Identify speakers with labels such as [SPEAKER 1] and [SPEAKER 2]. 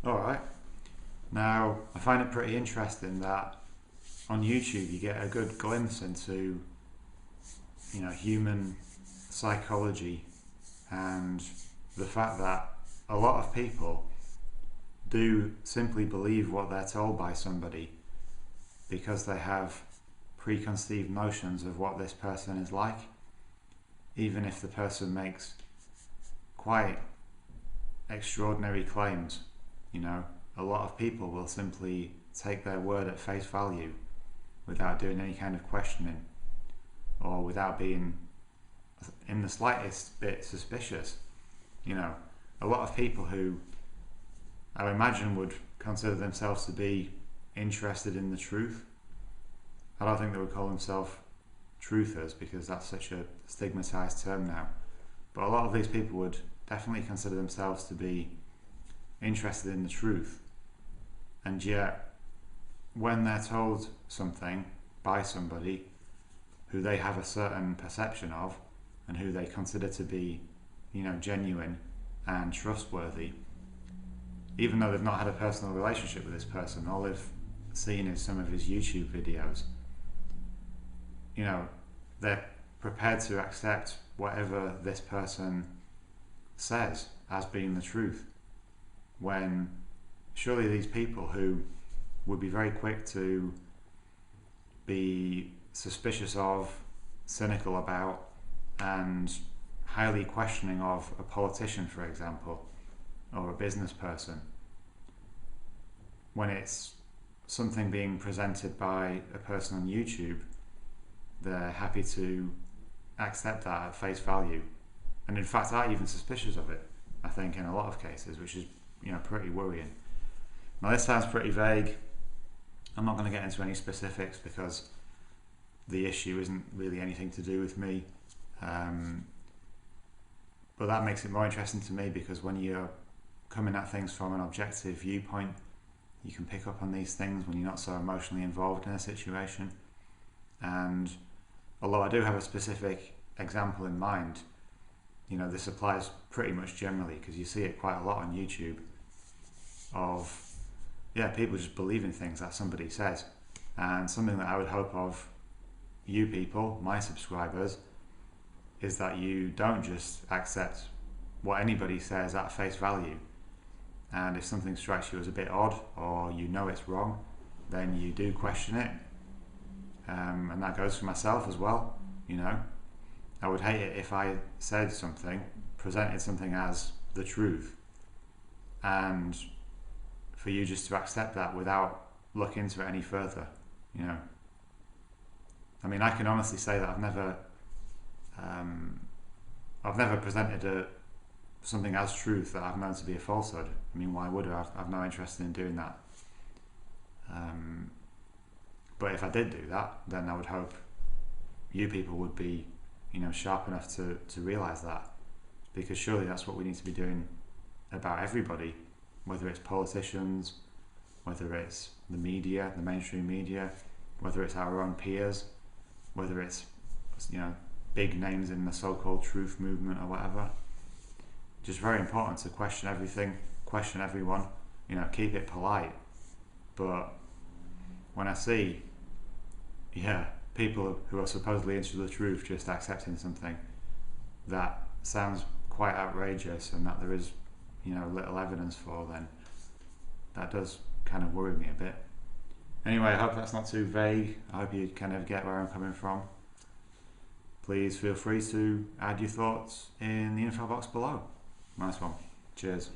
[SPEAKER 1] Alright, now I find it pretty interesting that on YouTube you get a good glimpse into, human psychology and the fact that a lot of people do simply believe what they're told by somebody because they have preconceived notions of what this person is like, even if the person makes quite extraordinary claims. A lot of people will simply take their word at face value without doing any kind of questioning or without being in the slightest bit suspicious. A lot of people who I imagine would consider themselves to be interested in the truth. I don't think they would call themselves truthers because that's such a stigmatized term now. But a lot of these people would definitely consider themselves to be interested in the truth. And yet, when they're told something by somebody who they have a certain perception of and who they consider to be, genuine and trustworthy, even though they've not had a personal relationship with this person, all they've seen is some of his YouTube videos, they're prepared to accept whatever this person says as being the truth, when surely these people who would be very quick to be suspicious of, cynical about, and highly questioning of a politician, for example, or a business person, when it's something being presented by a person on YouTube, they're happy to accept that at face value, and in fact are even suspicious of it, I think, in a lot of cases, which is pretty worrying. Now this sounds pretty vague. I'm not going to get into any specifics because the issue isn't really anything to do with me, but that makes it more interesting to me because when you're coming at things from an objective viewpoint, you can pick up on these things when you're not so emotionally involved in a situation. And although I do have a specific example in mind, this applies pretty much generally because you see it quite a lot on YouTube of people just believing things that somebody says. And something that I would hope of you people, my subscribers, is that you don't just accept what anybody says at face value, and if something strikes you as a bit odd or it's wrong, then you do question it, and that goes for myself as well. I would hate it if I said something, presented something as the truth, and for you just to accept that without looking into it any further. I can honestly say that I've never presented something as truth that I've known to be a falsehood. Why would I? I've no interest in doing that. But if I did do that, then I would hope you people would be, sharp enough to realise that, because surely that's what we need to be doing about everybody, whether it's politicians, whether it's the media, the mainstream media, whether it's our own peers, whether it's big names in the so-called truth movement or whatever. Just very important to question everything, question everyone, keep it polite. But when I see people who are supposedly into the truth just accepting something that sounds quite outrageous and that there is little evidence for, then that does kind of worry me a bit. Anyway, I hope that's not too vague. I hope you kind of get where I'm coming from. Please feel free to add your thoughts in the info box below. Nice one. Cheers.